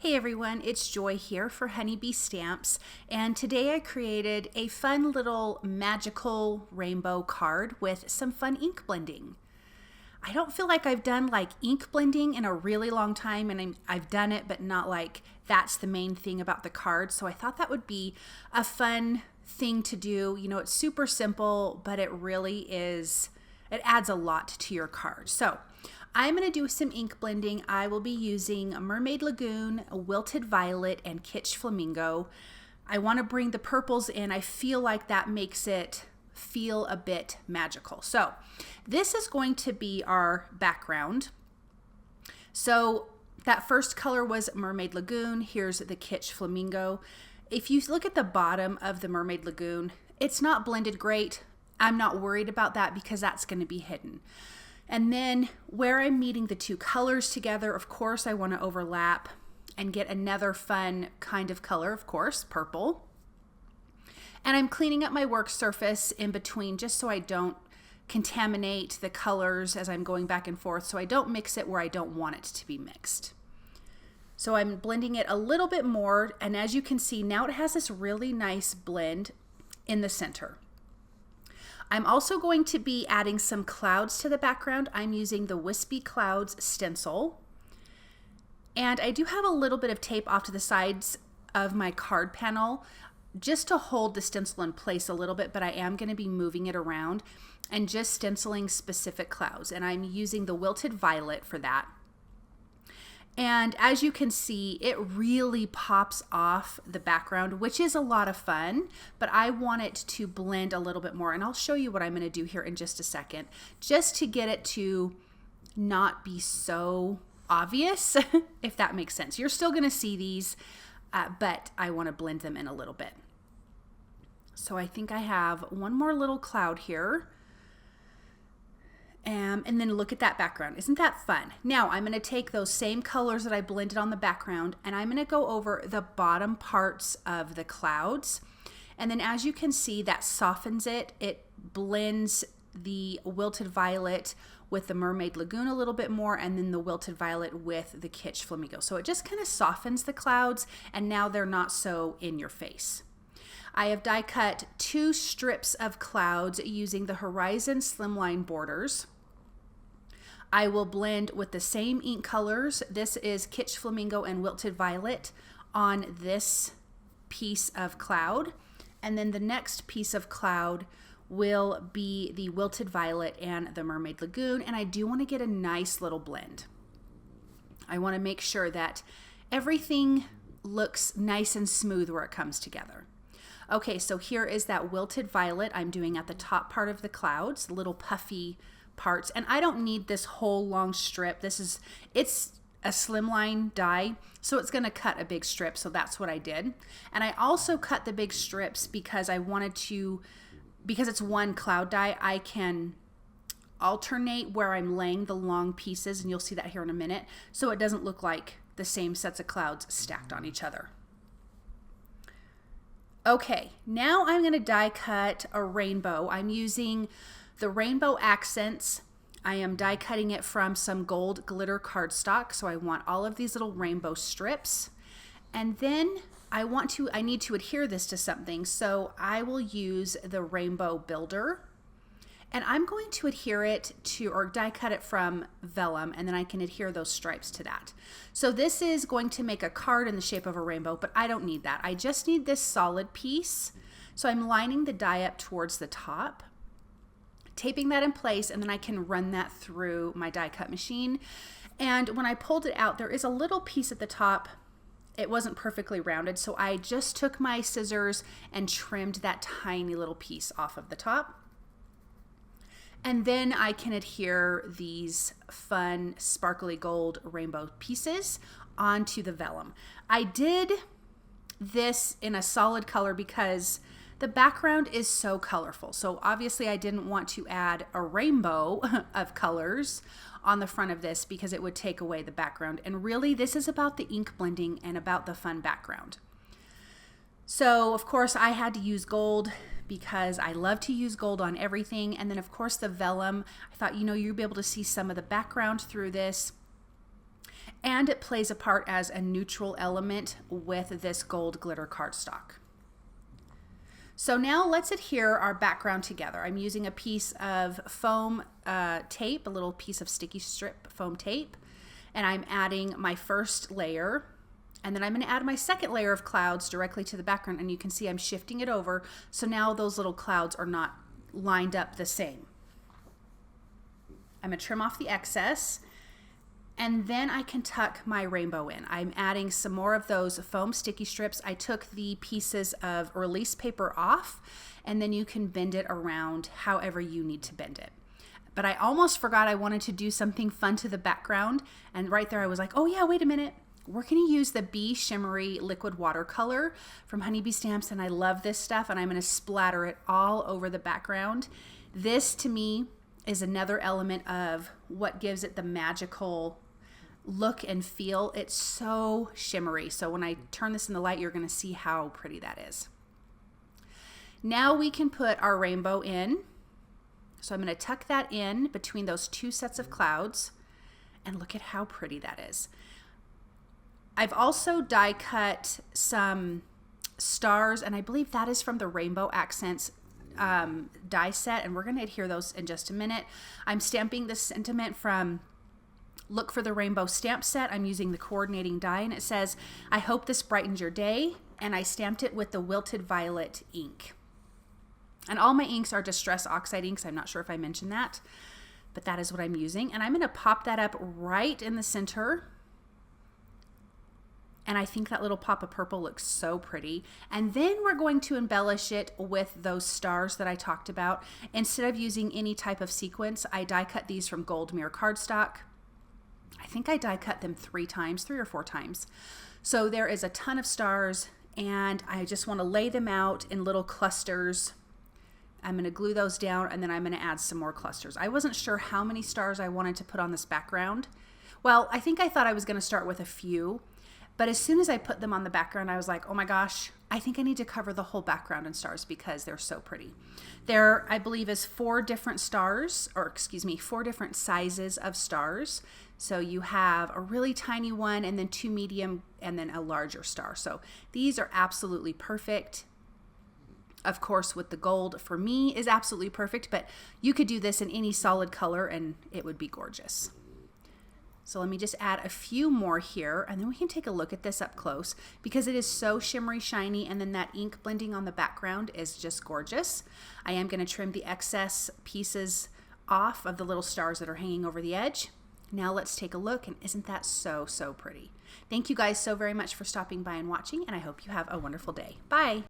Hey everyone, it's Joy here for Honeybee Stamps, and today I created a fun little magical rainbow card with some fun ink blending. I don't feel like I've done like ink blending in a really long time, and I've done it, but not like that's the main thing about the card, so I thought that would be a fun thing to do. You know, it's super simple, but it really is, it adds a lot to your card. So I'm going to do some ink blending. I will be using Mermaid Lagoon, Wilted Violet, and Kitsch Flamingo. I want to bring the purples in. I feel like that makes it feel a bit magical. So this is going to be our background. So that first color was Mermaid Lagoon. Here's the Kitsch Flamingo. If you look at the bottom of the Mermaid Lagoon, it's not blended great. I'm not worried about that because that's going to be hidden. And then where I'm meeting the two colors together, of course, I want to overlap and get another fun kind of color, of course, purple. And I'm cleaning up my work surface in between just so I don't contaminate the colors as I'm going back and forth, so I don't mix it where I don't want it to be mixed. So I'm blending it a little bit more, and as you can see, now it has this really nice blend in the center. I'm also going to be adding some clouds to the background. I'm using the Wispy Clouds Stencil. And I do have a little bit of tape off to the sides of my card panel just to hold the stencil in place a little bit, but I am going to be moving it around and just stenciling specific clouds. And I'm using the Wilted Violet for that. And as you can see, it really pops off the background, which is a lot of fun, but I want it to blend a little bit more. And I'll show you what I'm going to do here in just a second, just to get it to not be so obvious, if that makes sense. You're still going to see these, but I want to blend them in a little bit. So I think I have one more little cloud here. And then look at that background. Isn't that fun? Now I'm going to take those same colors that I blended on the background, and I'm going to go over the bottom parts of the clouds. And then as you can see, that softens it. It blends the Wilted Violet with the Mermaid Lagoon a little bit more, and then the Wilted Violet with the Kitsch Flamingo. So it just kind of softens the clouds, and now they're not so in your face. I have die cut 2 strips of clouds using the Horizon Slimline borders. I will blend with the same ink colors. This is Kitsch Flamingo and Wilted Violet on this piece of cloud. And then the next piece of cloud will be the Wilted Violet and the Mermaid Lagoon. And I do want to get a nice little blend. I want to make sure that everything looks nice and smooth where it comes together. Okay, so here is that Wilted Violet I'm doing at the top part of the clouds, little puffy parts. And I don't need this whole long strip. It's a slimline die, so it's going to cut a big strip, so that's what I did. And I also cut the big strips because I wanted to, because it's one cloud die, I can alternate where I'm laying the long pieces, and you'll see that here in a minute, so it doesn't look like the same sets of clouds stacked on each other. Okay, now I'm going to die cut a rainbow. I'm using the Rainbow Accents. I am die cutting it from some gold glitter cardstock, so I want all of these little rainbow strips. And then I need to adhere this to something, so I will use the Rainbow Builder. And I'm going to adhere it to, or die cut it from vellum, and then I can adhere those stripes to that. So this is going to make a card in the shape of a rainbow, but I don't need that. I just need this solid piece. So I'm lining the die up towards the top, taping that in place, and then I can run that through my die cut machine. And when I pulled it out, there is a little piece at the top. It wasn't perfectly rounded, so I just took my scissors and trimmed that tiny little piece off of the top. And then I can adhere these fun sparkly gold rainbow pieces onto the vellum. I did this in a solid color because the background is so colorful. So obviously I didn't want to add a rainbow of colors on the front of this because it would take away the background. And really this is about the ink blending and about the fun background. So of course I had to use gold because I love to use gold on everything. And then of course the vellum, I thought, you know, you'll be able to see some of the background through this. and it plays a part as a neutral element with this gold glitter cardstock. So now let's adhere our background together. I'm using a piece of foam tape, a little piece of sticky strip foam tape, and I'm adding my first layer, and then I'm going to add my second layer of clouds directly to the background, and you can see I'm shifting it over, so now those little clouds are not lined up the same. I'm going to trim off the excess, and then I can tuck my rainbow in. I'm adding some more of those foam sticky strips. I took the pieces of release paper off, and then you can bend it around however you need to bend it. But I almost forgot I wanted to do something fun to the background, and right there I was like, oh yeah, wait a minute. We're going to use the Bee Shimmery Liquid Watercolor from Honeybee Stamps, and I love this stuff, and I'm going to splatter it all over the background. This, to me, is another element of what gives it the magical look and feel. It's so shimmery. So when I turn this in the light, you're going to see how pretty that is. Now we can put our rainbow in. So I'm going to tuck that in between those two sets of clouds, and look at how pretty that is. I've also die cut some stars, and I believe that is from the Rainbow Accents die set, and we're going to adhere those in just a minute. I'm stamping this sentiment from Look for the Rainbow stamp set. I'm using the coordinating die, and it says, I hope this brightens your day, and I stamped it with the Wilted Violet ink. And all my inks are Distress Oxide inks. I'm not sure if I mentioned that, but that is what I'm using. And I'm going to pop that up right in the center. And I think that little pop of purple looks so pretty. And then we're going to embellish it with those stars that I talked about. Instead of using any type of sequence, I die cut these from Gold Mirror cardstock. I think I die cut them 3 or 4 times. So there is a ton of stars, and I just want to lay them out in little clusters. I'm going to glue those down, and then I'm going to add some more clusters. I wasn't sure how many stars I wanted to put on this background. Well, I think I thought I was going to start with a few, but as soon as I put them on the background, I was like, oh my gosh, I think I need to cover the whole background in stars because they're so pretty. There, I believe, is 4 different stars, or excuse me, 4 different sizes of stars. So you have a really tiny one, and then 2 medium, and then a larger star. So these are absolutely perfect. Of course, with the gold, for me, is absolutely perfect, but you could do this in any solid color and it would be gorgeous. So let me just add a few more here, and then we can take a look at this up close because it is so shimmery shiny, and then that ink blending on the background is just gorgeous. I am going to trim the excess pieces off of the little stars that are hanging over the edge. Now let's take a look, and isn't that so, so pretty? Thank you guys so very much for stopping by and watching, and I hope you have a wonderful day. Bye!